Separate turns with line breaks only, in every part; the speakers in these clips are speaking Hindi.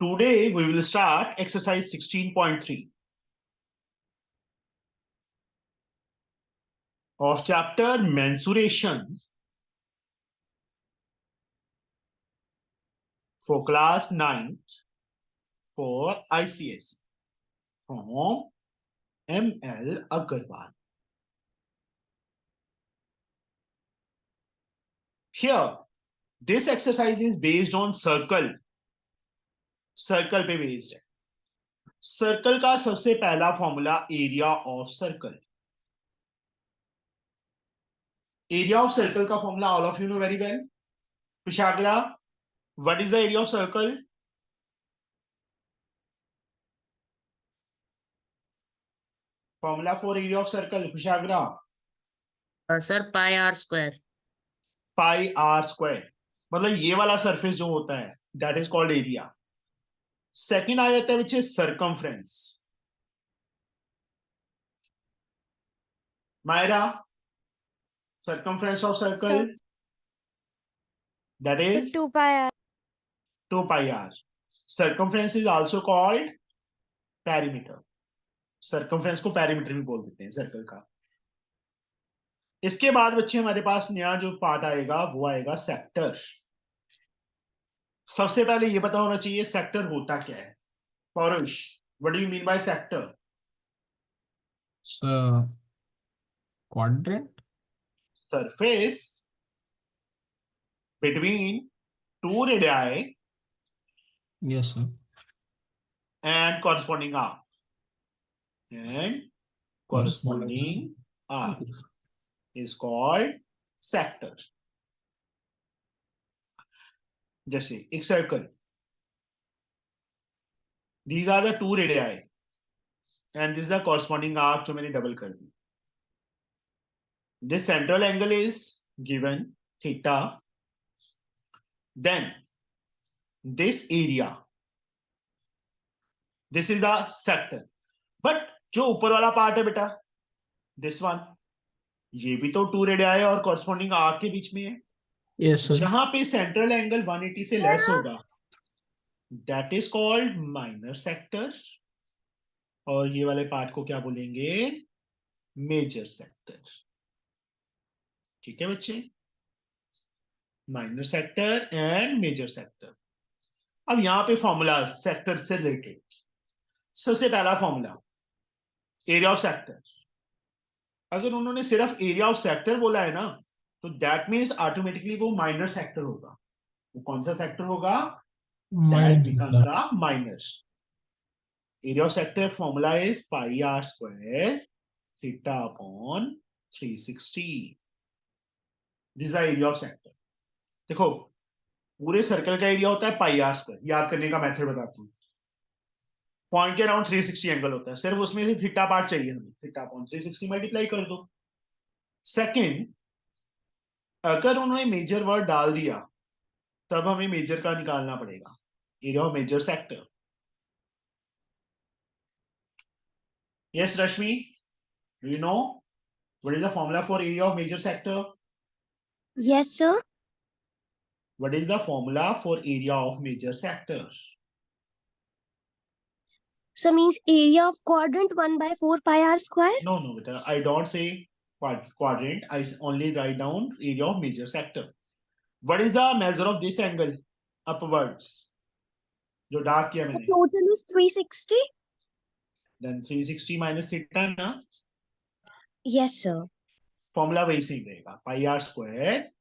Today we will start exercise 16.3 of chapter mensuration for class 9th for ICSE from ML Agarwal. Here, this exercise is based on circle पे based है. सर्कल का सबसे पहला formula area of circle. Area of circle का formula all of you know very well. Kushagra, what is the area of circle? Formula for area of circle, Kushagra.
Sir pi r square.
Pi r square, मतलब ये वाला सरफेस जो होता है that is called area. Second आ जाता है which is circumference. Myra, circumference of circle, that is
2 pi r.
2 pi r. Circumference is also called perimeter. Circumference को perimeter भी बोल देते हैं सर्कल का. इसके बाद बच्चे हमारे पास नया जो पार्ट आएगा वो आएगा सेक्टर. सबसे पहले ये पता होना चाहिए सेक्टर होता क्या है. पौरुष, what do you mean by sector?
Quadrant.
Surface between two radii
Yes, sir.
and corresponding arc. And corresponding arc is called sector. जैसे एक circle, these are the two radii and this is the corresponding arc जो मैंने डबल कर दी. This central angle is given theta. Then this area, this is the sector. But जो ऊपर वाला पार्ट है बेटा, this one, ये भी तो टू रेडियाई और कॉरस्पॉन्डिंग आर्क के बीच में है.
Yes, sir.
जहां पे सेंट्रल एंगल 180 से लेस होगा that is called minor sector, और ये वाले पार्ट को क्या बोलेंगे? Major sector. ठीक है बच्चे, minor sector and major sector. अब यहां पे फॉर्मूला सेक्टर से रिलेटेड. सबसे पहला फॉर्मूला एरिया ऑफ सेक्टर. अगर उन्होंने सिर्फ एरिया ऑफ सेक्टर बोला है ना तो दैट मीन्स ऑटोमेटिकली वो माइनर सेक्टर होगा. वो कौन सा सेक्टर होगा? That becomes a minor. Area of sector formula is pi r square theta upon 360. This is the area of sector. देखो पूरे सर्कल का एरिया होता है पाई आर स्क्वायर. याद करने का मेथड बताता हूँ. पॉइंट के अराउंड 360 एंगल होता है, सिर्फ उसमें से थीटा पार्ट चाहिए हमें. थीटा अपॉन 360 मल्टीप्लाई कर दो. सेकंड, अगर उन्होंने मेजर वर्ड डाल दिया तब हमें मेजर का निकालना पड़ेगा. Area of major sector. Yes Rashmi, do you know what is the formula for area of major sector?
Yes, sir.
What is the formula for area of major sector?
So means area of quadrant 1 by 4 pi r square.
No, beta, I don't say quadrant. I only write down area of major sector. What is the measure of this angle upwards? जो डार्क किया
The
मैंने.
total is 360.
Then 360 minus theta ना.
Yes, sir.
फॉर्मूला वही सेम रहेगा. पाई आर स्क्वायर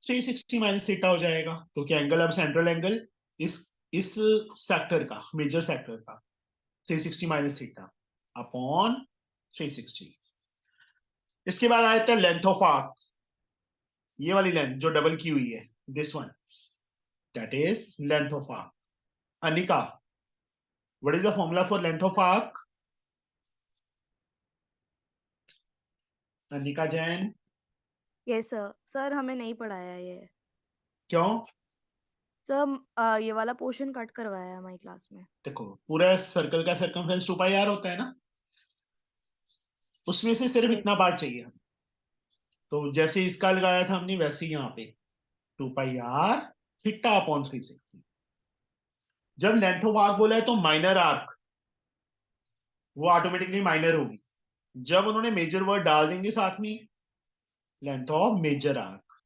360 माइनस थीटा हो जाएगा. तो क्या एंगल, अब सेंट्रल एंगल इस सेक्टर का, मेजर सेक्टर का 360 माइनस थीटा अपॉन 360. इसके बाद आ जाता है लेंथ ऑफ आर्क. ये वाली लेंथ जो डबल की हुई है, this one, that is length of arc. Anika, what is the formula for length of arc? Anika Jain.
Yes sir. Sir हमें नहीं पढ़ाया ये.
क्यों?
सर ये वाला पोर्शन कट करवाया है हमारी क्लास में.
देखो पूरा सर्कल का सर्कमफ्रेंस 2 पाई आर होता है ना, उसमें से सिर्फ इतना पार्ट चाहिए. तो जैसे इसका लगाया था हमने वैसे ही यहाँ पे 2 पाई आर थीटा अपॉन 360. जब लेंथ ऑफ आर्क बोला है तो माइनर आर्क वो ऑटोमेटिकली माइनर होगी। जब उन्होंने मेजर वर्ड डाल देंगे साथ में, length of major arc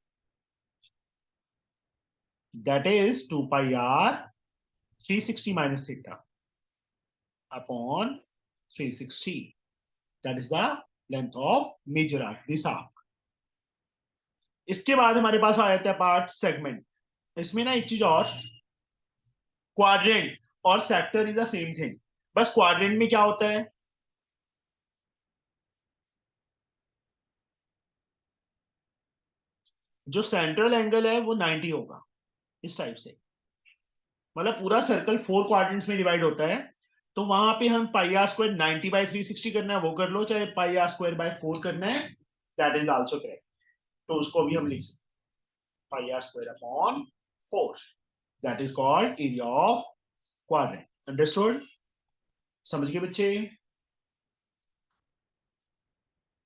that is 2 pi r 360 minus theta upon 360, that is the length of major arc, this arc. इसके बाद हमारे पास आ जाता है पार्ट सेगमेंट। इसमें ना एक चीज और, क्वाड्रेंट और sector is the same thing, बस क्वाड्रेंट में क्या होता है, जो सेंट्रल एंगल है वो 90 होगा इस साइड से, मतलब पूरा सर्कल 4 क्वाड्रेंट्स में डिवाइड होता है। तो वहां पे हम पाई आर स्क्वायर 90 बाई 360 करना है वो कर लो, चाहे पाई आर स्क्वायर बाय 4 करना है, दैट इज आल्सो करेक्ट। तो उसको भी हम लिख सकते pi r square upon 4, that is called area of quadrant. Understood? समझ गए बच्चे?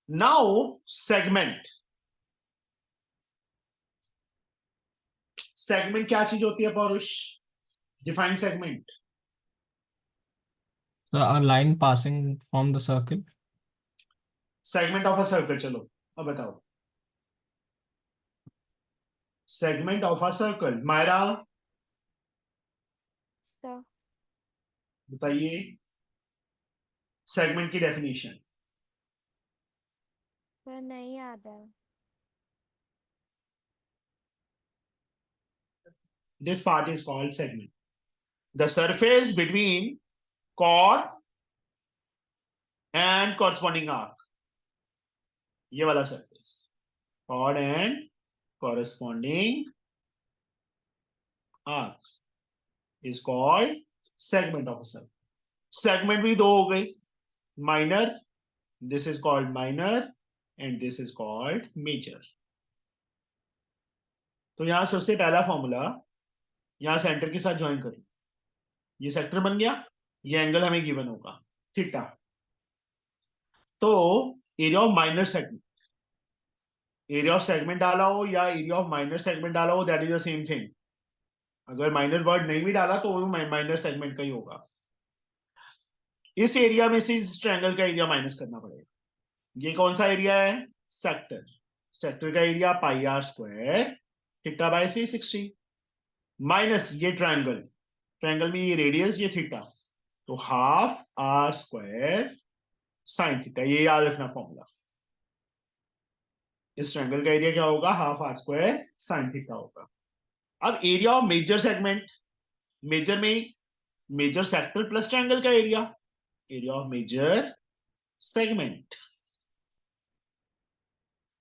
Now segment. सेगमेंट क्या चीज होती है Paurush? Define segment.
So a line passing from the circle.
Segment of a circle, चलो अब बताओ। Segment of a circle, Myra
Sir.
बताइए सेगमेंट की डेफिनेशन।
सर नहीं याद है।
This part is called segment. The surface between chord and corresponding arc. ये वाला surface, chord and corresponding arc is called segment of a circle. Segment भी दो हो गई, minor, this is called minor and this is called major. तो यहां सबसे पहला फॉर्मूला, यहां सेंटर के साथ ज्वाइन करो, ये सेक्टर बन गया, ये एंगल हमें गिवन होगा थीटा। तो area of minor segment, area of segment डाला हो या एरिया ऑफ माइनर सेगमेंट डाला हो, that is the same thing. अगर माइनर वर्ड नहीं भी डाला तो वो माइनर सेगमेंट का ही होगा। इस एरिया में से इस ट्रायंगल का एरिया माइनस करना पड़ेगा। ये कौन सा एरिया है? सेक्टर। सेक्टर का area pi r square theta by 360 minus ये ट्रायंगल, ट्रायंगल में ये रेडियस, ये थीटा, तो half r square sine theta. ये याद रखना फॉर्मूला। इस ट्रायंगल का एरिया क्या होगा? Half r square sine theta होगा। अब area of major segment, major में मेजर सेक्टर प्लस ट्रायंगल का area, area of major segment.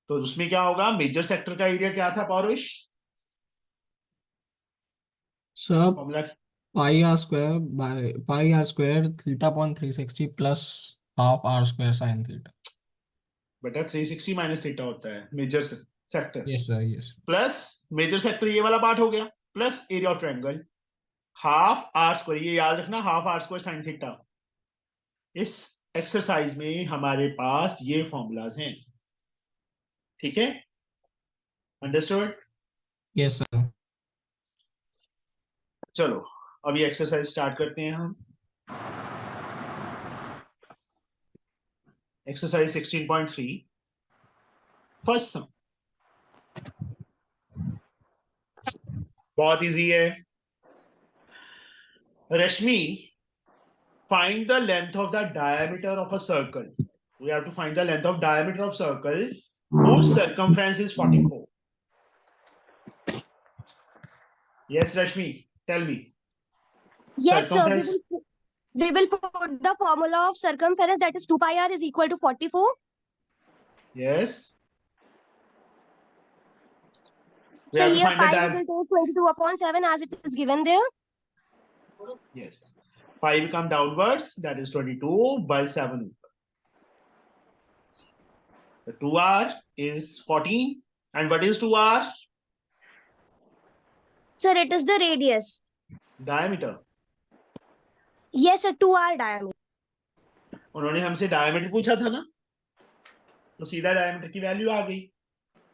तो उसमें क्या होगा? मेजर सेक्टर का एरिया क्या था पौरुष?
So
formula
pi r square theta upon 360 plus half r square sin theta.
बेटा 360 माइनस थीटा होता है major sector,
Yes sir. Yes.
Plus major sector ये वाला पार्ट हो गया, plus area of triangle half r square, ये याद रखना, half r square sine theta. इस एक्सरसाइज में हमारे पास ये फॉर्मूलाज हैं, ठीक है? अंडरस्टूड?
Yes sir.
चलो अब ये एक्सरसाइज स्टार्ट करते हैं हम। एक्सरसाइज 16.3 फर्स्ट सम, बहुत इजी है। रश्मि, find the length of the diameter of a circle. We have to find the length of diameter of circle whose circumference is 44. Yes, Rashmi, tell me.
Yes, sir.
Circumference.
We will put the formula of circumference, that is 2 pi r is equal to 44.
Yes. We
So
have to
here
find the
pi
diameter.
will take 22 upon 7 as it is given there.
Yes. Pi will come downwards. That is 22 by 7. The 2r is 14. And what is 2r?
Sir, it is the radius.
Diameter.
Yes, sir, 2r diameter.
उन्होंने हमसे डायमीटर पूछा था ना, तो सीधा डायमीटर की वैल्यू आ गई।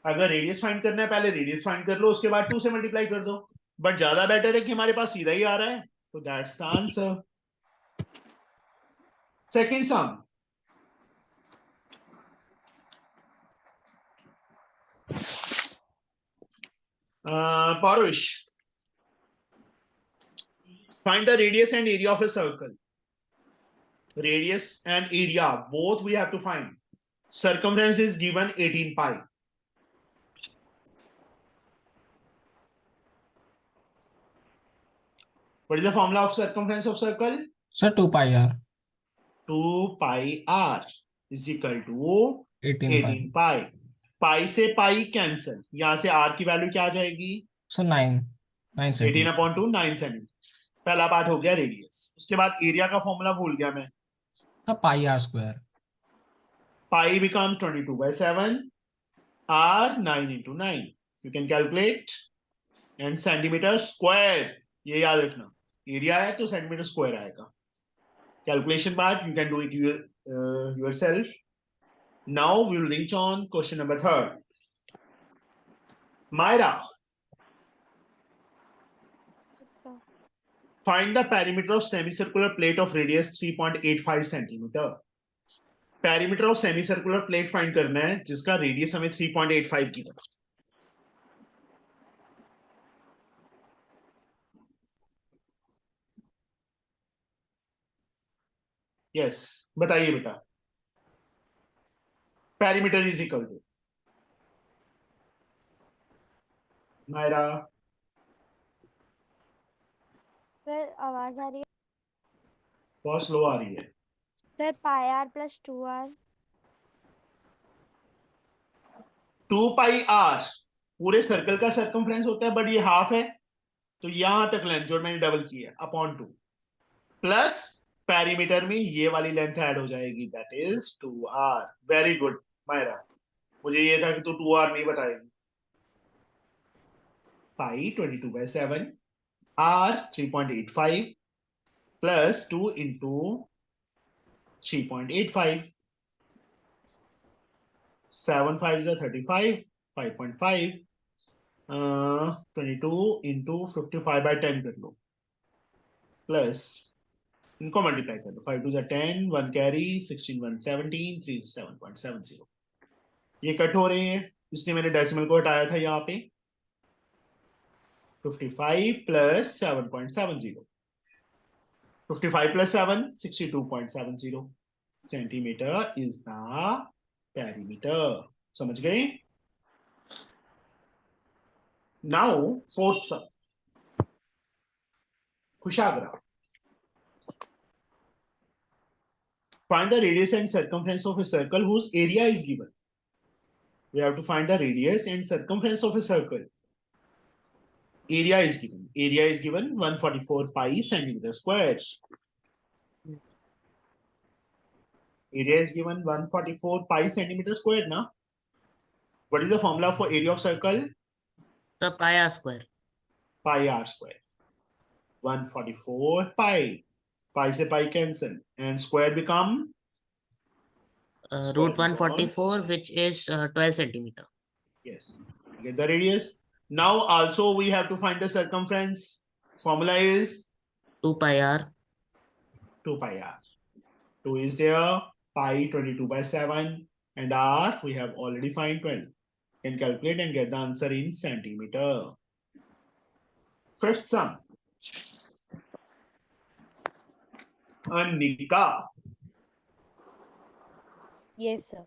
अगर रेडियस फाइंड करना है, पहले रेडियस फाइंड कर लो, उसके बाद 2 से मल्टीप्लाई कर दो। बट ज्यादा बेटर है कि हमारे पास सीधा ही आ रहा है, So that's the answer. Second sum. Parush, find the radius and area of a circle. Radius and area, both we have to find. Circumference is given 18 pi. What is the formula of circumference of circle?
Sir, 2 pi r.
2 pi r is equal to
18 pi.
18 pi. पाई से पाई कैंसिल, यहां से आर की वैल्यू क्या आ जाएगी?
Sir 9
18
centimetre.
Upon 2 9 centimetre. पहला पार्ट हो गया रेडियस. उसके बाद एरिया का फॉर्मूला भूल गया मैं.
Sir pi r square.
Pi becomes 22 by 7. R 9 into 9. You can calculate. And centimeter square. ये याद रखना. एरिया है तो सेंटीमीटर स्क्वायर आएगा. Calculation part you can do it yourself. Now we will reach on question number 3. Myra, find the perimeter of semicircular plate of radius 3.85 centimeter. Perimeter of semicircular plate find करना है जिसका रेडियस हमें 3.85 की था. Yes, बताइए बेटा. Perimeter is equal to. Myra,
sir आवाज आ रही है?
बहुत स्लो आ रही है.
Sir pi r plus 2r.
2 pi r पूरे सर्कल का सर्कमफ्रेंस होता है, बट ये हाफ है तो यहां तक लेंथ जो मैंने डबल की है अपॉन 2 प्लस पेरीमीटर में ये वाली लेंथ ऐड हो जाएगी, that is 2r. Very good Myra, मुझे ये था कि तू 2r नहीं बताएगी. Pi 22/7 r 3.85 plus 2 into 3.85. 7 5 is 35, 5.5. 22 into 55 by 10 कर लो, प्लस इनको मल्टीप्लाई कर लो. 5 2 10, 1 कैरी, 16 1 17, 3 7.70. ये कट हो रहे हैं, इसलिए मैंने डेसिमल को हटाया था. यहाँ पे 55 plus 7.70. 55 plus 7 62.70 centimetre is the perimeter. समझ गए? Now, fourth sum. Kushagra. Find the radius and circumference of a circle whose area is given. We have to find the radius and circumference of a circle. Area is given. Area is given 144 pi centimeter square. Area is given 144 pi centimeter square, na? What is the formula for area of circle?
The pi r square.
Pi r square. 144 pi. Pi से pi cancel. And square become?
Root 144, which is 12 centimeter.
Yes. Get the radius. Now also we have to find the circumference. Formula is
2 pi r.
2 pi r. 2 is there. Pi 22 by 7. And r we have already find 12. Can calculate and get the answer in centimeter. Fifth sum. Anika.
Yes, sir.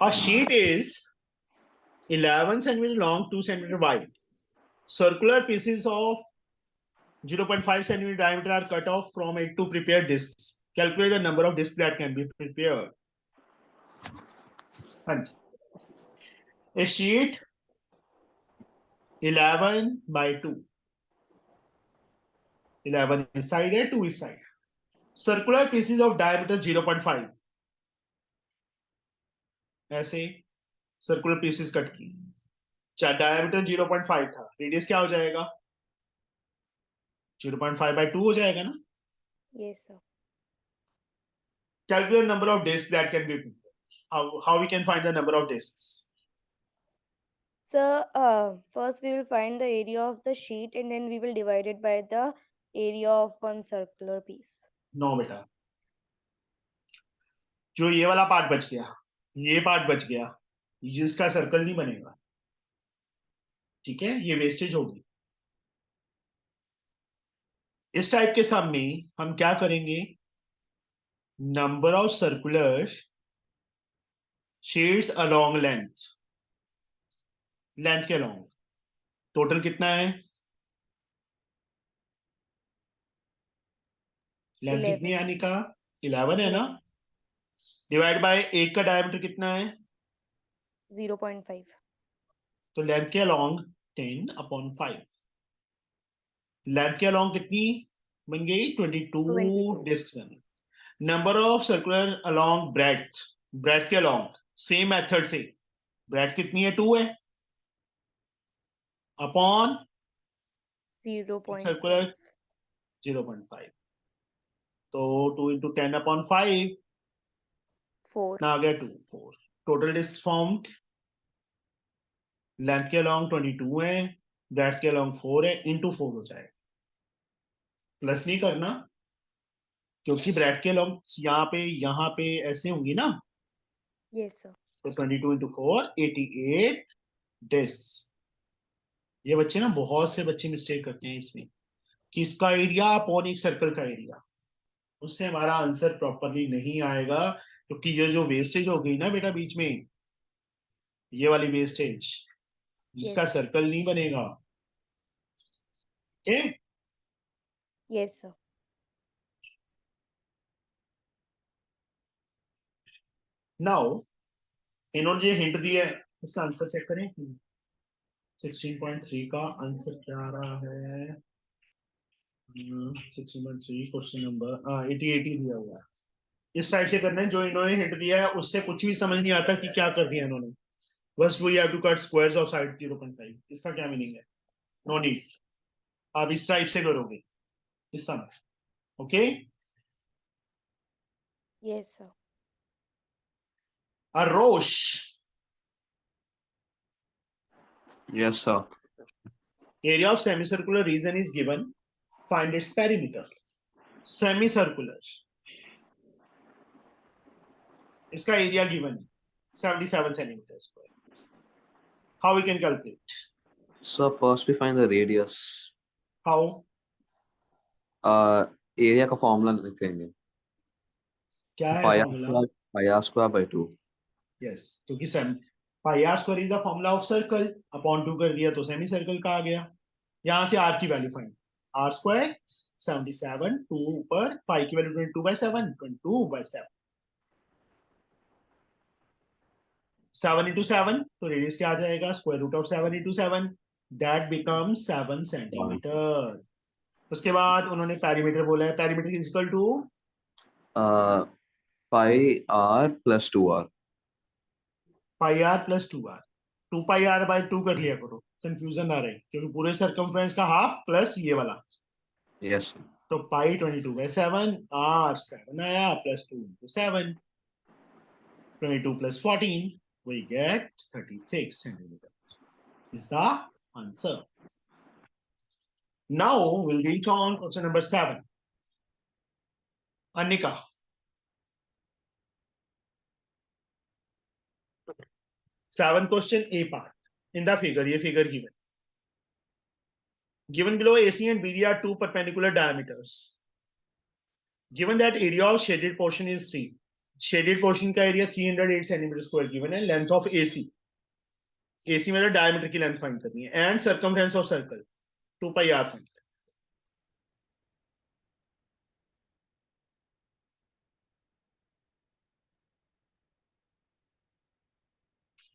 A sheet is 11 centimeter long, 2 centimeter wide. Circular pieces of 0.5 centimeter diameter are cut off from it to prepare discs. Calculate the number of discs that can be prepared. A sheet 11 by 2. 11 is side and 2 is side. Circular pieces of diameter 0.5. ऐसे सर्कुलर पीसेस कट की. डायमीटर 0.5 था, रेडियस क्या हो जाएगा? 0.5 by 2 हो जाएगा ना?
Yes, sir.
Calculate number of discs that can be prepared. How we can find the number of discs?
So, first we will find the area of the sheet and then we will divide it by the area of one circular piece.
No बेटा, जो ये वाला पार्ट बच गया, ये पार्ट बच गया, जिसका सर्कल नहीं बनेगा, ठीक है, ये वेस्टेज होगी। इस टाइप के सम में हम क्या करेंगे, number of circular shades along length, length के अलोंग टोटल कितना है, लेंथ कितनी है
11.
यानी का 11 है ना, डिवाइड बाय एक का डायमीटर कितना है,
0.5.
तो लेंथ के अलोंग 10/5, लेंथ के अलोंग कितनी बन गई 22
22.
डिस्क बनी। Number of circular along breadth, breadth के अलोंग सेम मेथड से, ब्रेड्थ कितनी है 2 है, अपॉन
0.5.
सर्कुलर 0.5, तो 2 into 10/5
4.
ना आ गया 2 4, टोटल डिस्क फॉर्म्ड, लेंथ के अलोंग 22 है, ब्रेड्थ के अलोंग 4 है, इंटू 4 हो जाएगा, प्लस नहीं करना क्योंकि ब्रेड्थ के अलोंग यहाँ पे ऐसे होंगी ना,
Yes, sir.
तो 22 into 4 88 डिस्क। ये बच्चे ना, बहुत से बच्चे मिस्टेक करते हैं इसमें कि इसका एरिया अपॉन एक सर्कल का एरिया, उससे हमारा आंसर प्रॉपरली नहीं आएगा, क्योंकि ये जो वेस्टेज हो गई ना बेटा बीच में, ये वाली वेस्टेज जिसका
Yes.
सर्कल नहीं बनेगा, ओके।
Yes, sir.
नाउ इन्होंने जो हिंट दिया है उसका आंसर चेक करें, 16.3 का आंसर क्या आ रहा है, 16.3 क्वेश्चन नंबर 80 दिया हुआ है। इस साइड से करना है, जो इन्होंने हिंट दिया है उससे कुछ भी समझ नहीं आता कि क्या कर दिया इन्होंने, बस we have to cut squares of side 0.5, इसका क्या मीनिंग है, नो नीड, आप इस टाइप से करोगे इस समय, okay.
Yes, sir.
Rosh,
Yes, sir.
area of semicircular region is given, find its perimeter, semicircular, इसका एरिया गिवन है 77 centimeters square, how we can calculate,
So first we find the radius.
how,
Area का formula लिखेंगे.
क्या है
Pi r
formula,
square, pi r square by 2.
Yes, क्योंकि pi r square is the formula of circle, upon 2 कर दिया तो सेमी सर्कल का आ गया, यहां से आर की वैल्यू फाइंड, आर स्क्वायर 77, 2 ऊपर, पाई की वैल्यू 22/7, 22/7, 7 into 7, तो रेडियस क्या आ जाएगा, square root of 7 into 7, that become 7 centimetre. उसके बाद उन्होंने पेरीमीटर बोला है, perimeter is equal to
Pi r plus 2r.
Pi r plus 2r, 2 pi r by 2 कर लिया करो, कंफ्यूजन ना रहे, क्योंकि पूरे सर्कमफ्रेंस का हाफ प्लस ये वाला,
Yes, sir.
तो पाई 22/7, आर 7 आया, plus 2 into 7, 22 plus 14, we get 36 centimeter is the answer. Now we'll reach on question number 7. Anika, 7th question A part, in the figure, ये figure given below AC and BD are two perpendicular diameters, given that area of shaded portion is 3, shaded portion का area 308 centimeter square given है, length of AC मतलब diameter की length find करनी है, and circumference of circle 2 pi r find.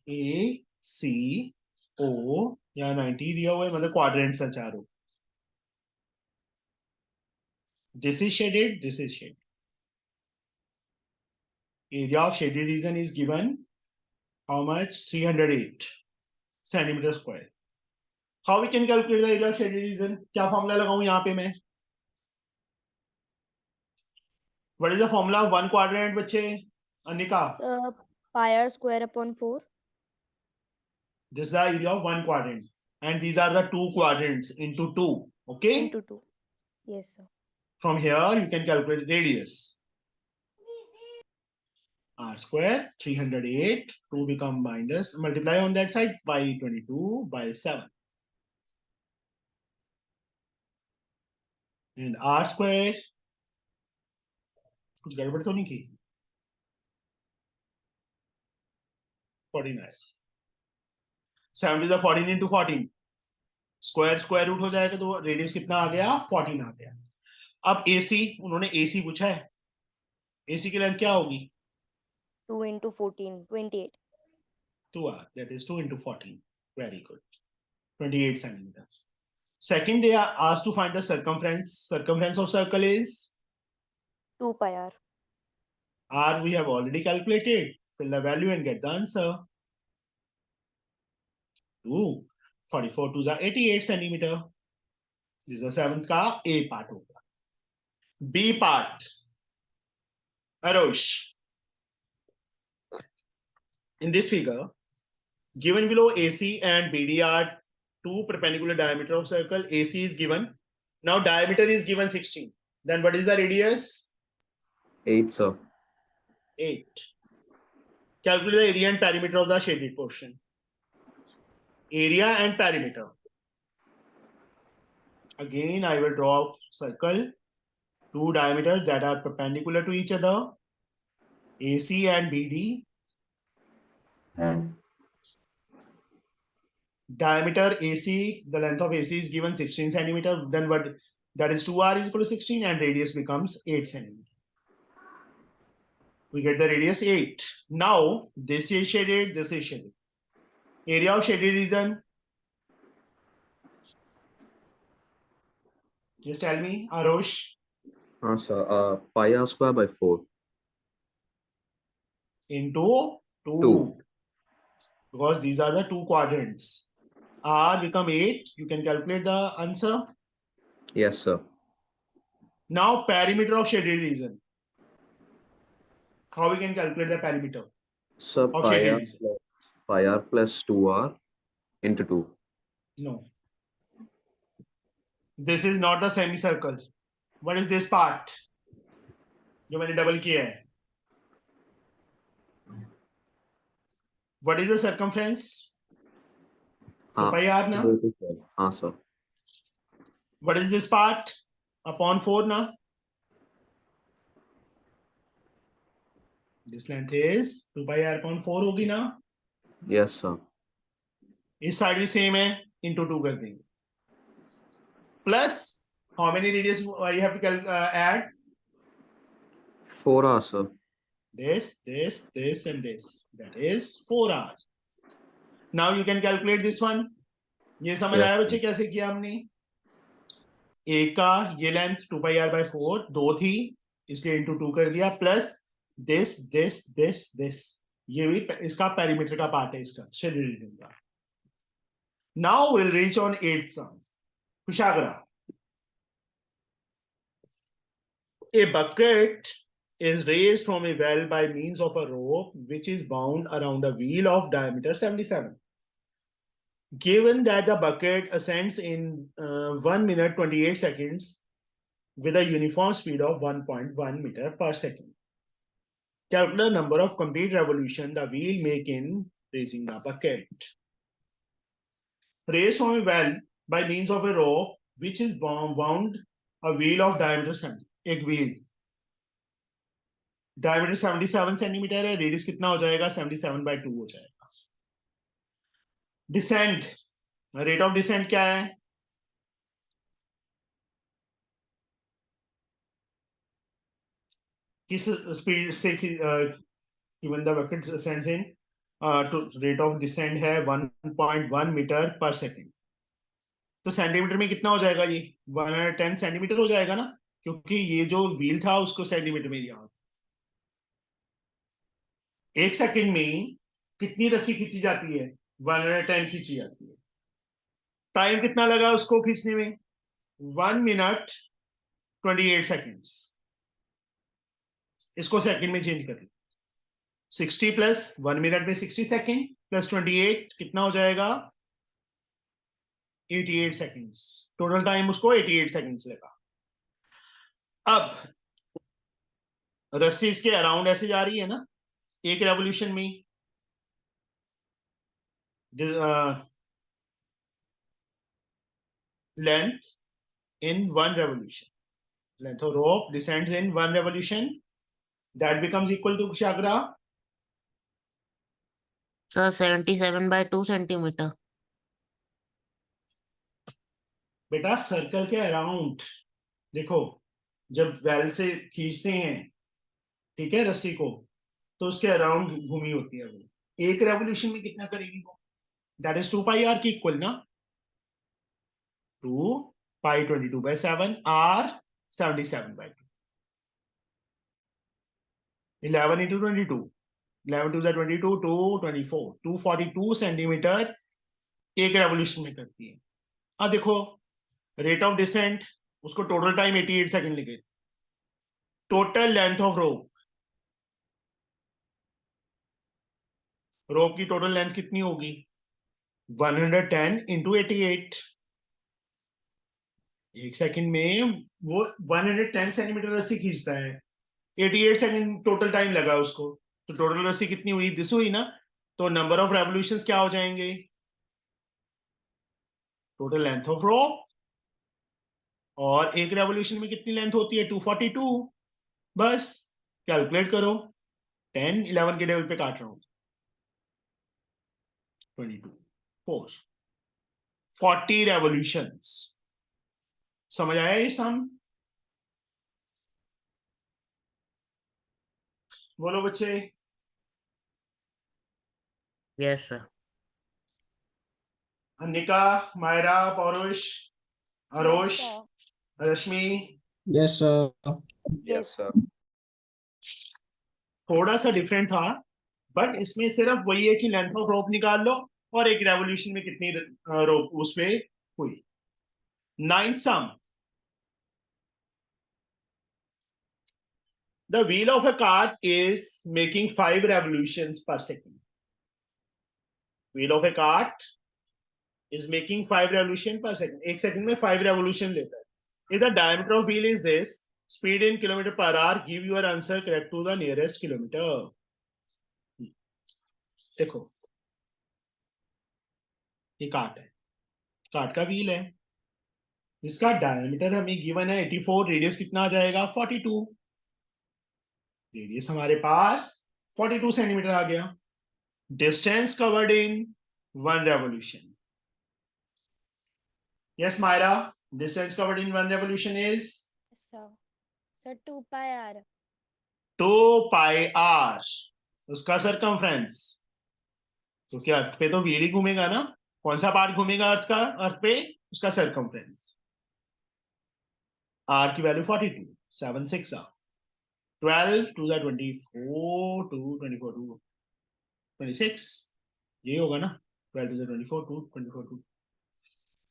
ए सी ओ, या 90 दिया हुआ है, मतलब क्वाड्रेंट्स है चारों, this is shaded, this is shade, area of shaded region is given, how much 308 centimetre square, how we can calculate the area of shaded region, क्या फॉर्मूला लगाऊं यहाँ पे मैं, what is the formula of one quadrant बच्चे, Anika,
So, pi r square upon 4.
This is the area of one quadrant, and these are the two quadrants into two. Okay.
Into 2. Yes, sir.
From here you can calculate radius. R square 308. 2 become minus. Multiply on that side by 22 by 7. And R square. कुछ गड़बड़ तो नहीं की? 49. 7 is a 14 into 14. Square root हो जाएगा तो रेडियस कितना आ गया? 14 आ गया. अब AC उन्होंने AC पूछा है. AC की लेंथ क्या होगी?
2 into 14, 28.
2R. That is 2 into 14. Very good. 28 centimeters. Second, they are asked to find the circumference. Circumference of circle is
2 pi r.
R we have already calculated. Fill the value and get the answer. 2. 44 to the 88 centimeter. This is the seventh का A part होगा. B part. Arosh. In this figure, given below AC and BD are two perpendicular diameter of circle. AC is given. Now diameter is given 16. Then what is the radius?
8, sir.
8. Calculate the area and perimeter of the shaded portion. Area and perimeter. Again, I will draw a circle. Two diameters that are perpendicular to each other. AC and BD. Diameter AC, the length of AC is given 16 centimeter. Then what? That is 2R is equal to 16 and radius becomes 8 centimeter. We get the radius 8. Now this is shaded, this is shaded. Area of shaded region. Just tell me, Arosh.
Sir. Pi r square by 4.
Into 2.
2.
Because these are the two quadrants. R become 8. You can calculate the answer.
Yes, sir.
Now perimeter of shaded region. How we can calculate the perimeter
So
of
pi
shaded
r,
region?
pi r plus 2r into 2.
No. This is not a semicircle. What is this part? जो मैंने डबल किया है. What is the circumference? 2 pi r na.
Sir.
What is this part? Upon 4 na. This length is 2 pi r upon 4 होगी ना.
Yes, sir.
इस साइड भी सेम है. Into 2 कर देंगे. Plus how many radius you have to add?
4r, sir.
This, and this. That is 4R. Now you can calculate this one. ये समझ
Yes.
आया बच्चे कैसे किया हमने? A का ये लेंथ 2 pi r by 4 2 थी, इसलिए into 2 कर दिया. Plus this. ये भी इसका perimeter का part है इसका shaded region का. Now we'll reach on 8th sum. Kushagra. A bucket is raised from a well by means of a rope which is bound around a wheel of diameter 77. Given that the bucket ascends in 1 minute 28 seconds with a uniform speed of 1.1 meter per second. Calculate the number of complete revolution the wheel make in raising the bucket. Raised from a well by means of a rope which is wound a wheel of diameter 70. एक wheel diameter 77 सेंटीमीटर है. रेडियस कितना हो जाएगा? 77 by 2 हो जाएगा. Descent, rate of descent क्या है? किस स्पीड से even the bucket ascends in to rate of descent है 1.1 मीटर पर सेकेंड. तो सेंटीमीटर में कितना हो जाएगा? ये 110 सेंटीमीटर हो जाएगा ना, क्योंकि ये जो व्हील था उसको सेंटीमीटर में दिया. एक सेकंड में कितनी रस्सी खींची जाती है? 110 खींची जाती है. टाइम कितना लगा उसको खींचने में? 1 minute 28 seconds. इसको सेकंड में चेंज कर. 60 प्लस 1 मिनट में 60 सेकेंड प्लस 28 कितना हो जाएगा 88 सेकेंड्स। टोटल टाइम उसको 88 सेकेंड्स लगा। अब रस्सी इसके अराउंड ऐसे जा रही है ना, एक रेवोल्यूशन में length in one revolution, length of rope descends in one revolution, that becomes equal to Kushagra
Sir, 77/2 centimeter.
बेटा सर्कल के अराउंड देखो, जब वेल से खींचते हैं ठीक है रस्सी को, तो उसके अराउंड घूमी होती है वो, एक रेवोल्यूशन में कितना करेगी वो, दैट इज 2 पाई आर की इक्वल ना, 2 पाई 22/7 are 77/2, 11 into 22, 11 to the 22 to 24, 242 centimetre एक रेवोल्यूशन में करती है। अब देखो रेट ऑफ डिसेंट, उसको टोटल टाइम 88 सेकंड लगे। टोटल लेंथ ऑफ रोप, रोप की टोटल लेंथ कितनी होगी 110 into 88, एक सेकंड में वो 110 सेंटीमीटर रस्सी खींचता है, 88 सेकंड टोटल टाइम लगा उसको, तो टोटल रस्सी कितनी हुई, दिस हुई ना, तो नंबर ऑफ रेवोल्यूशंस क्या हो जाएंगे, टोटल लेंथ ऑफ रोप, और एक रेवोल्यूशन में कितनी लेंथ होती है 242, बस कैलकुलेट करो, 10 11 के लेवल पे काट रहा हूं, 22 4 40 रेवोल्यूशंस। समझ आया ये सम? बोलो बच्चे।
Yes, sir.
अनिका, मायरा, पौरुष, आरोश,
Yes,
रश्मि,
Yes, sir.
Yes, sir.
थोड़ा सा डिफरेंट था, बट इसमें सिर्फ वही है कि लेंथ ऑफ रोप निकाल लो और एक रेवोल्यूशन में कितनी रोप उस पे हुई। Ninth sum, the wheel of a cart is making 5 revolutions per second. Wheel of a cart is making 5 revolutions per second. एक सेकंड में 5 revolution लेता है। If the diameter of wheel is this, speed in kilometer per hour, give your answer correct to the nearest kilometer. देखो ये कार्ट है, कार्ट का व्हील है, इसका डायमीटर हमें गिवन है 84, रेडियस कितना आ जाएगा 42, रेडियस हमारे पास 42 सेंटीमीटर आ गया। Distance covered in 1 revolution. Yes, Myra, distance covered in 1 revolution is
sir. Sir, 2 pi r.
2 pi r, उसका सरकमफ्रेंस, क्योंकि अर्थ पे तो व्हील ही घूमेगा ना, कौन सा पार्ट घूमेगा अर्थ का, अर्थ पे उसका सरकमफ्रेंस। r की value 42, 7 6 12 to the 24 to 24 to 26, ये होगा ना, 12 to the 24 to 24 to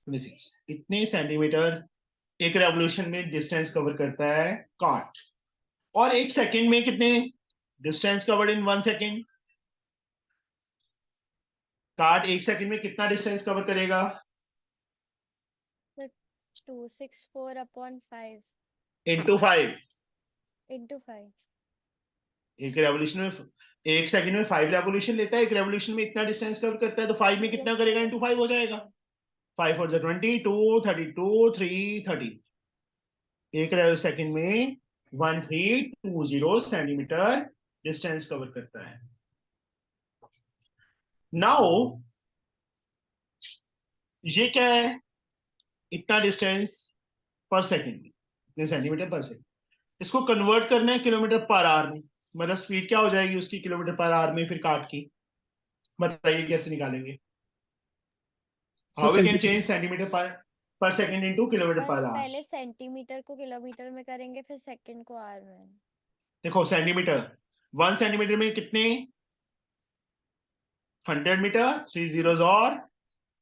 26, इतने सेंटीमीटर एक रेवोल्यूशन में डिस्टेंस कवर करता है कार्ट। और एक सेकंड में कितने distance covered in 1 second, cart एक सेकंड में कितना डिस्टेंस कवर करेगा
264 upon 5
into 5,
into 5.
एक रेवोल्यूशन में एक सेकंड में 5 रेवोल्यूशन लेता है, एक रेवोल्यूशन में इतना डिस्टेंस कवर करता है, तो 5 में कितना
Yes,
करेगा
sir.
into 5 हो जाएगा, 5 4 22 32 3 30, एक सेकंड में 1320 सेंटीमीटर डिस्टेंस कवर करता है। नाउ ये क्या है, इतना डिस्टेंस पर सेकंड, इतने सेंटीमीटर पर सेकंड, इसको कन्वर्ट करना है किलोमीटर पर आवर में, मतलब स्पीड क्या हो जाएगी उसकी किलोमीटर पर आवर में, फिर काट की बताइए कैसे निकालेंगे, how we can change centimetre per second into kilometre per
First,
hour.
पहले सेंटीमीटर को किलोमीटर में करेंगे, फिर सेकंड को आर में।
देखो सेंटीमीटर, 1 सेंटीमीटर में कितने 100 मीटर, 3 zeros और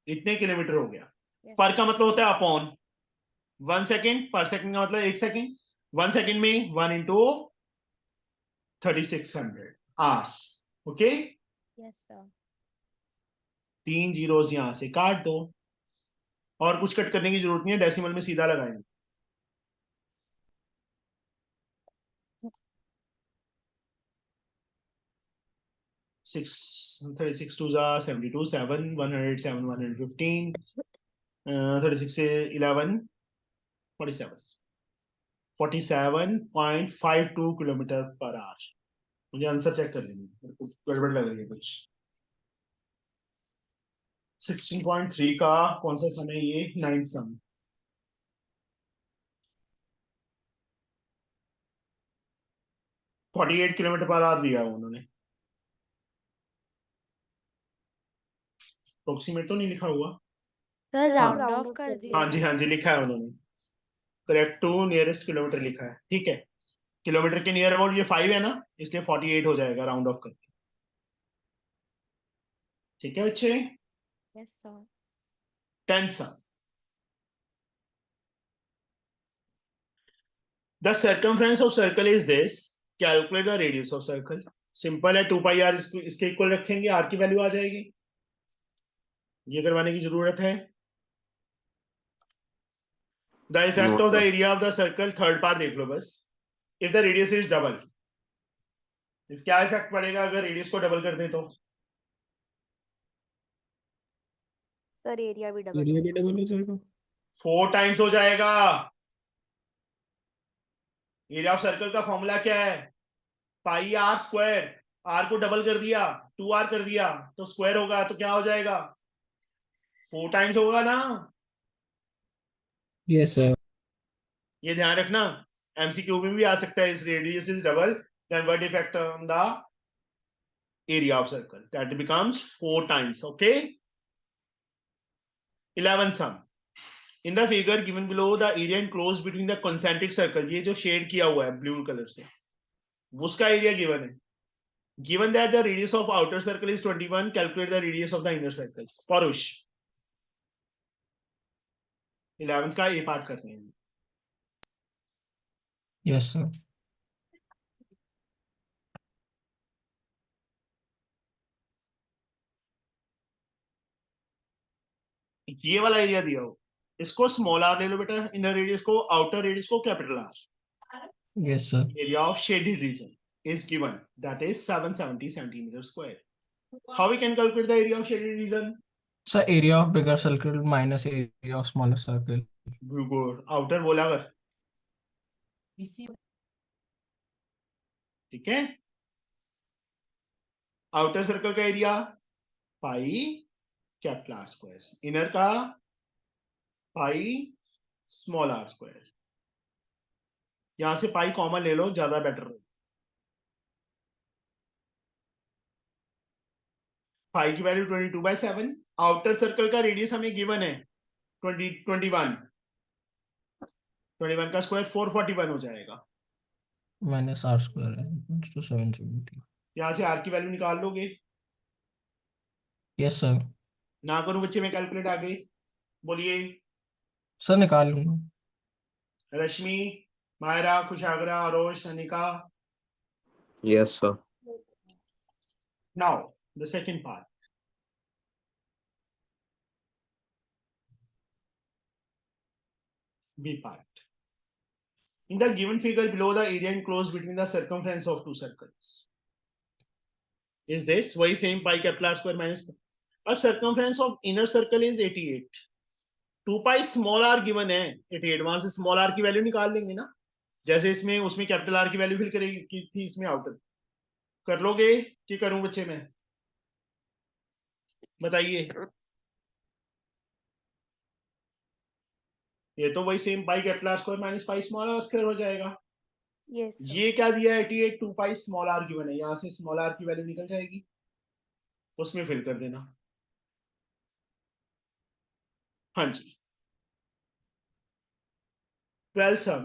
इतने किलोमीटर हो गया।
Yes,
पर
sir.
का मतलब होता है अपॉन, 1 सेकंड, पर सेकंड का मतलब 1 सेकंड, 1 सेकंड में 1 into 3600 hours, okay,
Yes, sir.
3 zeros यहां से काट दो, और कुछ कट करने की जरूरत नहीं है, डेसिमल में सीधा लगाएंगे। 36 2 72, 7 107 115, 36 से 11 47, 47.52 किलोमीटर पर आवर। मुझे आंसर चेक कर लेंगे, मेरे को गड़बड़ लग रही है कुछ। 16.3 का कौन सा सम है ये? 9th सम। 48 किलोमीटर पर आवर दिया उन्होंने। अप्रोक्सीमेट तो नहीं लिखा हुआ।
Sir, round
round
off
off
कर
कर
दिया
हाँ जी, हाँ जी, लिखा है उन्होंने। करेक्ट टू नियरेस्ट किलोमीटर लिखा है, ठीक है। किलोमीटर के नियर अबाउट ये 5 है ना, इसलिए 48 हो जाएगा राउंड ऑफ करके। ठीक है बच्चे।
Yes, sir.
10th सम। The circumference of circle is this. Calculate the radius of circle. Simple है, 2 पाई आर इसके इक्वल रखेंगे, आर की वैल्यू आ जाएगी। ये करवाने की जरूरत है। The effect
No,
of the
sir.
area of the circle, third part देख लो बस। If the radius is double, क्या इफेक्ट पड़ेगा अगर रेडियस को डबल कर दें तो?
Sir, area भी double
एरिया भी
होगा.
डबल हो जाएगा।
4 टाइम्स हो जाएगा। एरिया ऑफ सर्कल का फॉर्मूला क्या है? पाई आर स्क्वायर। आर को डबल कर दिया, 2r कर दिया, तो स्क्वायर होगा, तो क्या हो जाएगा? 4 टाइम्स होगा ना।
Yes sir.
ये ध्यान रखना, एमसीक्यू में भी आ सकता है। इस radius is double, then what effect on the area of circle? That becomes 4 times. Okay. 11th सम। In the figure given below the area enclosed between the concentric circle, ये जो शेड किया हुआ है ब्लू कलर से, उसका एरिया गिवन है। Given that the radius of outer circle is 21, calculate the radius of the inner circle. परुष 11th का ये पार्ट करते हैं।
Yes sir.
ये वाला एरिया दिया हो, इसको स्मॉल आर ले लो बेटा, इनर रेडियस को, आउटर रेडियस को capital R.
Yes sir.
Area of shaded reason is given, that is 770 centimeter square. How we can calculate the area of shaded region?
Sir area of bigger circle minus area of smaller circle.
Outer बोला अगर, ठीक है। आउटर सर्कल का area pi capital are square, inner का पाई स्मॉल आर स्क्वायर। यहां से पाई कॉमन ले लो, ज्यादा बेटर है। पाई की वैल्यू 22/7। आउटर सर्कल का रेडियस हमें गिवन है 21 का स्क्वायर 441 हो जाएगा।
माइनस आर स्क्वायर है तो 770।
यहां से आर की वैल्यू निकाल लोगे?
Yes sir.
ना करूं बच्चे, मैं कैलकुलेट आगे बोलिए।
सर निकाल लूंगा।
Rashmi, Myra, Kushagra, Aarosh, Anika.
Yes, sir.
Now the second part. B part. In the given figure below, the area enclosed between the circumference of two circles is this. वही same pi capital R square minus a circumference of inner circle is 88. 2 pi small r given है 88, वहां से small r की वैल्यू निकाल लेंगे ना, जैसे इसमें उसमें कैपिटल आर की वैल्यू फिल करेगी की थी, इसमें आउटर कर लोगे कि करूं बच्चे? मैं बताइए। ये तो वही same pi capital are square minus pi small are square हो जाएगा।
Yes, sir.
ये क्या दिया है? 88, 2 पाई स्मॉल आर गिवन है, यहां से स्मॉल आर की वैल्यू निकल जाएगी, उसमें फिल कर देना। हाँ जी। 12th sum.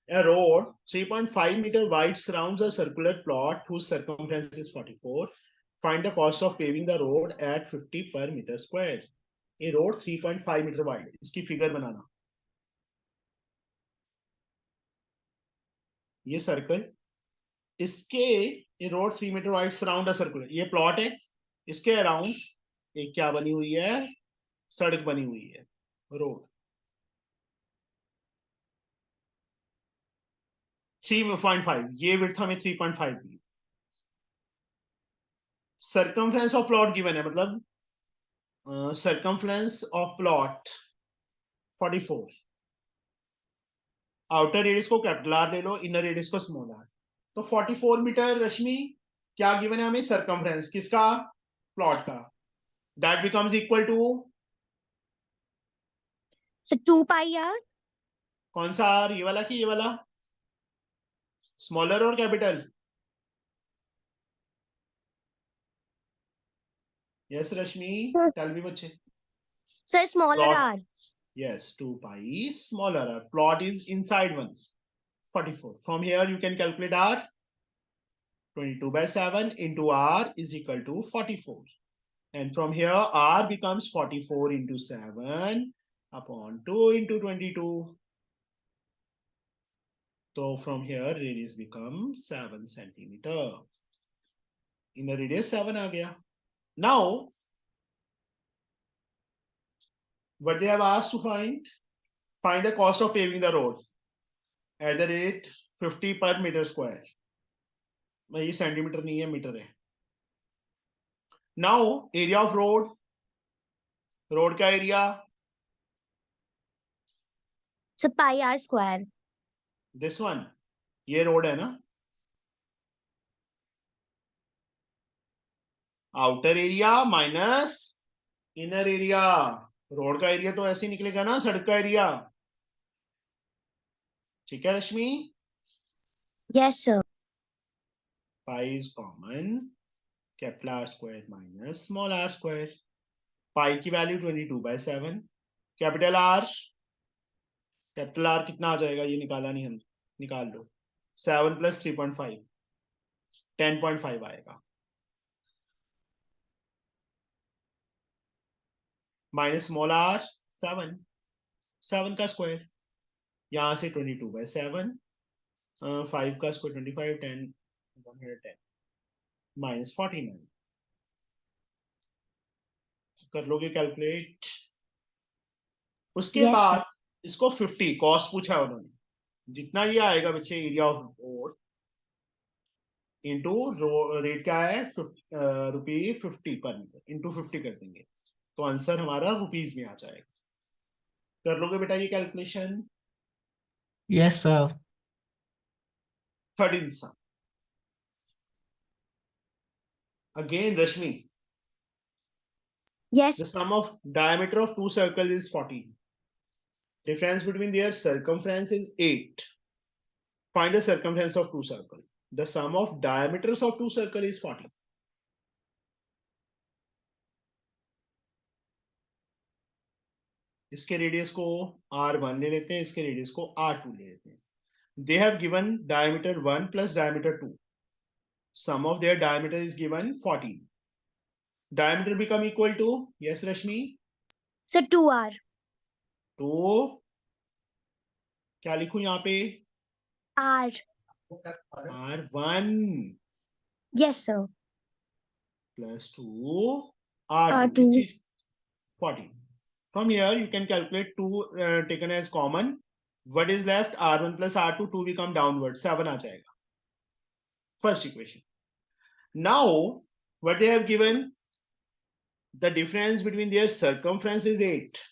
A road 3.5 meter wide surrounds a circular plot whose circumference is 44. Find the cost of paving the road at 50 per meter square. A road 3.5 meter wide, इसकी फिगर बनाना। ये सर्कल, इसके ये road 3 metre wide surround a circular, ये प्लॉट है, इसके अराउंड एक क्या बनी हुई है, सड़क बनी हुई है, रोड। 3.5, ये विड्थ हमें 3.5 दी। सर्कमफ्रेंस ऑफ प्लॉट गिवन है, मतलब circumference of plot 44। Outer radius को कैपिटल आर ले लो, इनर रेडियस को स्मॉल आर। तो 44 मीटर रश्मि क्या गिवन है हमें, सर्कमफ्रेंस किसका, प्लॉट का। That becomes equal to
So 2 pi r.
कौन सा आर, ये वाला कि ये वाला, स्मॉलर और कैपिटल। यस रश्मि, टेल मी बच्चे।
So smaller
Plot.
r.
Yes, 2 pi is smaller r. Plot is inside one. 44. From here you can calculate r. 22/7 into r is equal to 44. And from here r becomes 44 into 7 upon 2 into 22. So from here radius becomes 7 centimeter. Inner radius 7 आ गया. Now what they have asked to find the cost of paving the road at the rate 50 per meter square. ये सेंटीमीटर नहीं है, मीटर है. Now area of road, road का area
So pi r square.
This one, ये रोड है ना, outer area minus inner area. Road का एरिया तो ऐसे ही निकलेगा ना, सड़क का एरिया. ठीक है Rashmi.
Yes, sir.
Pi is common, capital are square minus small are square. Pi की वैल्यू 22/7. कैपिटल आर कितना आ जाएगा, ये निकाला नहीं हम, निकाल लो. 7 + 3.5 10.5 आएगा. माइनस स्मॉल आर 7 का स्क्वायर, यहां से 22/7, 5 का स्क्वायर 25, 10 110 माइनस 49. कर लोगे कैलकुलेट. उसके
Yes,
बाद इसको 50 कॉस्ट पूछा है उन्होंने. जितना ये आएगा बच्चे area of road into rate क्या है, ₹50 पर मीटर, इंटू 50 कर देंगे तो आंसर हमारा रुपीज में आ जाएगा. कर लोगे बेटा ये calculation.
Yes, sir.
13 sum. Again Rashmi,
yes.
the sum of diameter of two circles is 14. Difference between their circumference is 8. Find the circumference of two circles. The sum of diameters of two circles is 14. इसके रेडियस को r1 ले लेते हैं, इसके रेडियस को r2 ले लेते हैं. They have given diameter 1 plus diameter 2. Sum of their diameter is given 14. Diameter become equal to, yes Rashmi,
So 2r.
तो क्या लिखूं यहाँ पे,
R.
r1
Yes, sir.
plus 2 r2.
R2.
Which is 14. From here you can calculate 2 taken as common. What is left, r1 plus r2, 2 become downward, 7 आ जाएगा. First equation. Now what they have given, the difference between their circumference is 8.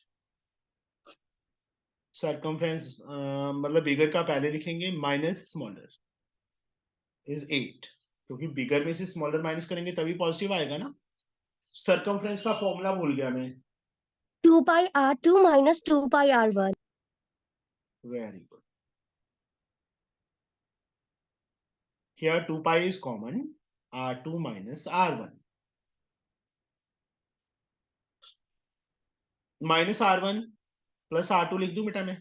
Circumference मतलब बिगर का पहले लिखेंगे, माइनस स्मॉलर इज 8, क्योंकि बिगर में से स्मॉलर माइनस करेंगे तभी पॉजिटिव आएगा ना. सर्कमफ्रेंस का फॉर्मूला भूल गया मैं.
2 pi r2 minus 2 pi r1.
Very good. Here 2 pi is common, r2 minus r1. Minus r1 plus r2 लिख दूं बेटा मैं.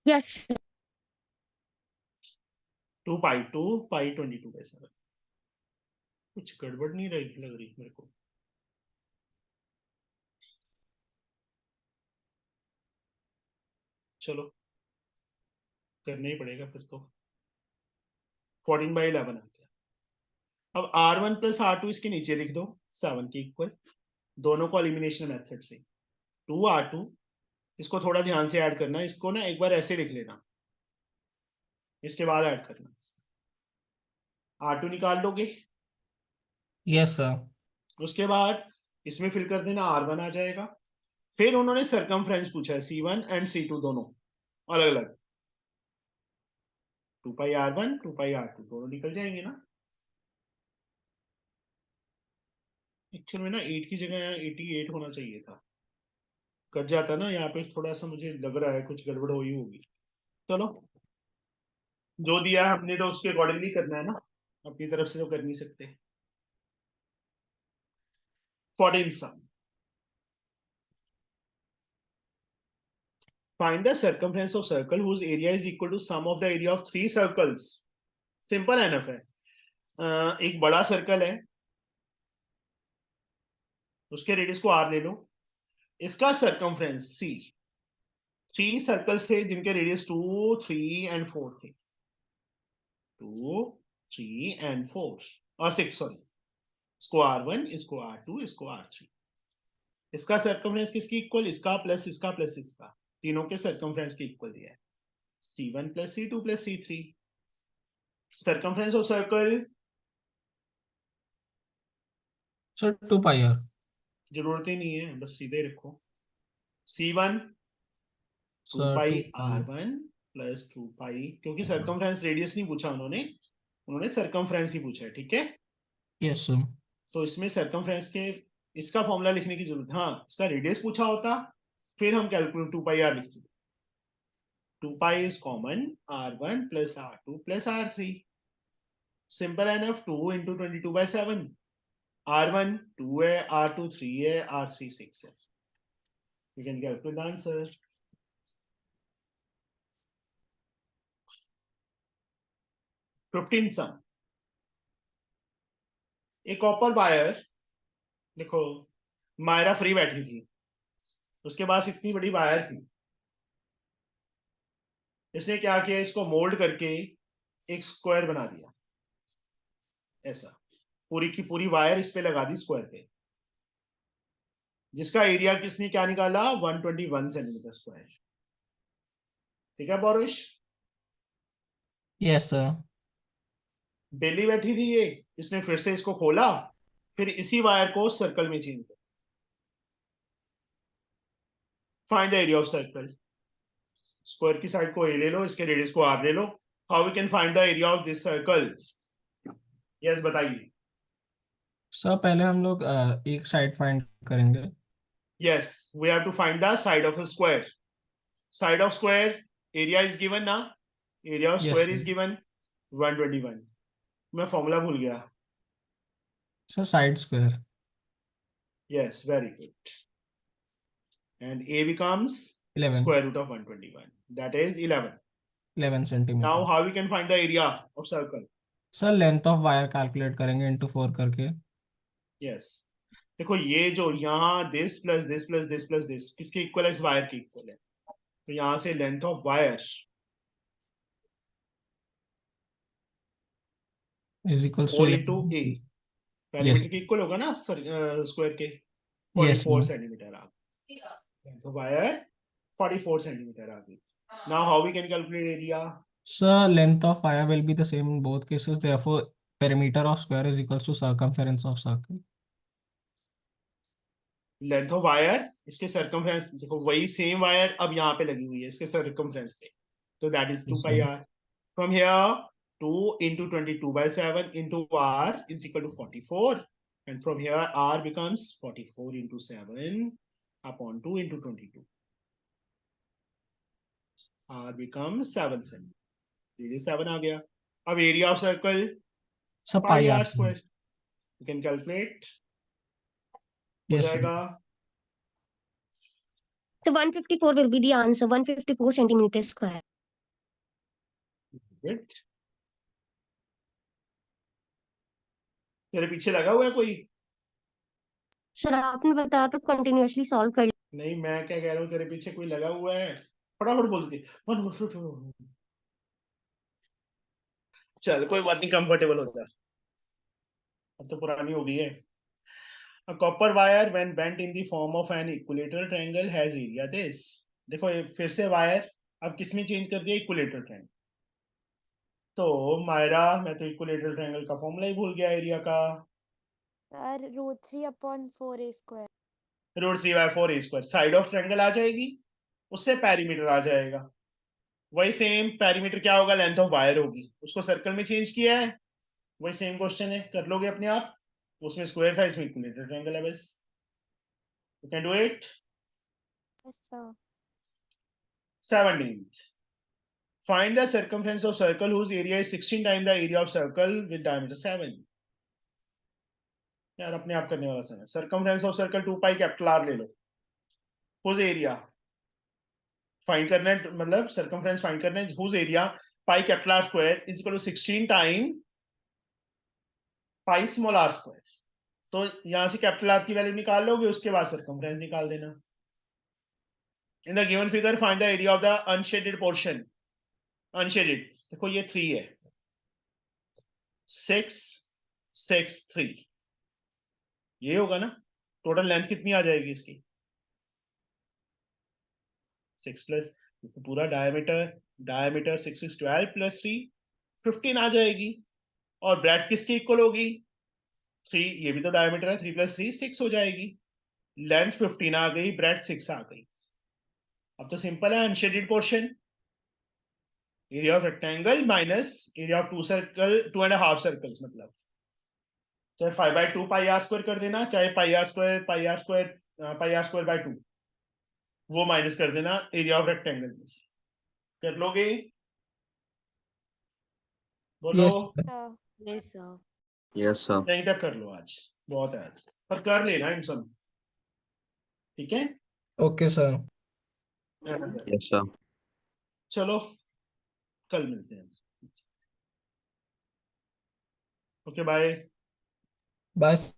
Yes, sir.
2 pi 22/7. कुछ गड़बड़ नहीं लग रही मेरे को. चलो करना ही पड़ेगा फिर तो. 14/11 आ गया. अब R1 प्लस R2 इसके नीचे लिख दो 7 के इक्वल, दोनों को एलिमिनेशन मेथड से 2R2, इसको थोड़ा ध्यान से ऐड करना, इसको ना एक बार ऐसे लिख लेना, इसके बाद ऐड करना। R2 निकाल लोगे,
Yes, sir.
उसके बाद इसमें फिल कर देना, R1 आ जाएगा। फिर उन्होंने सरकमफ्रेंस पूछा है, C1 एंड C2 दोनों अलग अलग, 2 पाई R1 2 पाई R2 दोनों निकल जाएंगे ना। एक्चुअल में ना 8 की जगह यहाँ 88 होना चाहिए था, कट जाता ना, यहाँ पे थोड़ा सा मुझे लग रहा है कुछ गड़बड़ हुई होगी। चलो, जो दिया है हमने तो उसके अकॉर्डिंगली करना है ना, अपनी तरफ से तो कर नहीं सकते। 14 सम, find the circumference of circle whose area is equal to sum of the area of 3 circles। Simple enough है। एक बड़ा सर्कल है, उसके रेडियस को R ले लो, इसका सर्कमफ्रेंस C, 3 सर्कल्स थे जिनके रेडियस 2 3 एंड 4 थे, 2 3 एंड 4 और 6, सॉरी, इसको R1, इसको R2, इसको R3। इसका सर्कमफ्रेंस किसकी इक्वल, इसका प्लस इसका, तीनों के सर्कमफ्रेंस के इक्वल दिया है, C1 plus C2 plus C3। Circumference of circle
Sir, 2 pi r.
जरूरत ही नहीं है, बस सीधे रखो, C1 2
Sir,
पाई
2 pi.
R1 प्लस 2 पाई, क्योंकि सर्कमफ्रेंस रेडियस नहीं पूछा उन्होंने सर्कमफ्रेंस ही पूछा है, ठीक है।
Yes, sir.
तो इसमें सर्कमफ्रेंस के इसका फॉर्मूला लिखने की जरूरत, हाँ इसका रेडियस पूछा होता फिर हम कैलकुलेट 2 पाई R लिखते, 2 पाई is common, R1 plus R2 plus R3, simple enough, 2 into 22/7, R1 2 है, R2 3 है, R3 6 है। You can calculate the answer. Fifteen sum, एक कॉपर वायर, देखो मायरा फ्री बैठी थी, उसके पास इतनी बड़ी वायर थी, इसने क्या किया, इसको मोल्ड करके एक स्क्वायर बना दिया, ऐसा पूरी की पूरी वायर इस पे लगा दी स्क्वायर पे, जिसका एरिया किसने क्या निकाला, 121 सेंटीमीटर स्क्वायर। ठीक है पौरुष,
Yes, sir.
बेली बैठी थी ये, इसने फिर से इसको खोला, फिर इसी वायर को सर्कल में चेंज किया। Find the area of circle, square की साइड को ए ले लो, इसके रेडियस को आर ले लो। How we can find the area of this circle, yes बताइए।
Sir, पहले हम लोग एक साइड फाइंड करेंगे.
Yes, we have to find the side of a square. Side of square, area is given ना, area of
Yes,
square
sir.
is given 121. मैं फॉर्मूला भूल गया।
Sir, side square.
Yes, very good. And A becomes
11.
square root of 121. That is 11.
11 centimeter.
Now how we can find the area of circle?
Sir, length of wire calculate करेंगे into 4 करके.
Yes. देखो ये जो यहाँ this plus this plus this plus this किसके इक्वल है, इस वायर के इक्वल है, तो यहाँ से length of wire
Is equals to
4 into
11.
A
Yes.
Parameter के इक्वल होगा ना स्क्वायर के,
Yes,
44
ma'am.
सेंटीमीटर आ गई, तो वायर 44 सेंटीमीटर आ गई। Now how we can calculate area,
Sir, length of wire will be the same in both cases. Therefore, perimeter of square is equals to circumference of circle.
Length of wire, इसके सर्कमफ्रेंस देखो, वही सेम वायर अब यहाँ पे लगी हुई है इसके सर्कमफ्रेंस पे, तो that is 2 pi R. From here 2 into 22/7 into r is equal to 44, and from here r becomes 44 into 7 upon 2 into 22, r becomes 7 centimeter, ये 7 आ गया। अब area of circle
Sir,
pi
pi
r
r.
square, you can calculate, हो
Yes, sir.
जाएगा
So 154 will be the answer. 154 centimeters square.
Good. तेरे पीछे लगा हुआ है कोई?
सर आपने बताया तो कंटिन्यूअसली सॉल्व कर
नहीं, मैं क्या कह रहा हूँ, तेरे पीछे कोई लगा हुआ है, फटाफट बोल दे। चल कोई बात नहीं, कंफर्टेबल हो जा। अब तो पुरानी हो गई है। A copper wire when bent in the form of an equilateral triangle has area this। देखो ये फिर से वायर अब किस में चेंज कर दिया, इक्विलेटरल ट्रायंगल। तो मायरा मैं तो इक्विलेटरल ट्रायंगल का फॉर्मूला ही भूल गया एरिया का।
Sir, root 3/4 a square.
√3/4 a²। Side of triangle आ जाएगी, उससे पेरीमीटर आ जाएगा। वही सेम पेरीमीटर क्या होगा, लेंथ ऑफ वायर होगी, उसको सर्कल में चेंज किया है। वही सेम क्वेश्चन है, कर लोगे अपने आप। उसमें स्क्वायर था, इसमें इक्विलेटरल ट्रायंगल है बस। You can do it.
Yes, sir.
17th, find the circumference of circle whose area is 16 times the area of circle with diameter 7। यार अपने आप करने वाला समय। Circumference of circle 2 pi capital are ले लो, हुज एरिया फाइंड करना है, मतलब सर्कमफ्रेंस फाइंड करना है, whose area pi capital are square is equal to 16 time pi small are square. तो यहां से कैपिटल आर की वैल्यू निकाल लोगे, उसके बाद सर्कमफ्रेंस निकाल देना। In the given figure find the area of the unshaded portion. Unshielded देखो ये 3 है, 6 6 3 ये होगा ना। टोटल लेंथ कितनी आ जाएगी इसकी, 6 प्लस पूरा डायमीटर, डायमीटर 6 6 12 प्लस 3 15 आ जाएगी। और ब्रेड किसकी इक्वल होगी, 3, ये भी तो डायमीटर है, 3 प्लस 3 6 हो जाएगी। लेंथ 15 आ गई, ब्रेड 6 आ गई। अब तो सिंपल है, unshaded portion area of rectangle minus area of 2 circle 2.5 circles, मतलब चाहे 5/2 पाई आर स्क्वायर कर देना, चाहे पाई आर स्क्वायर बाय 2, वो माइनस कर देना एरिया ऑफ रेक्टेंगल में से। कर लोगे, बोलो।
Yes, sir.
Sir.
Yes, sir.
Yes, sir.
यहीं तक कर लो, आज बहुत है आज, पर कर लेना इन सब, ठीक है।
Okay, sir.
Yes, sir.
चलो कल मिलते हैं। Okay bye.
Bye.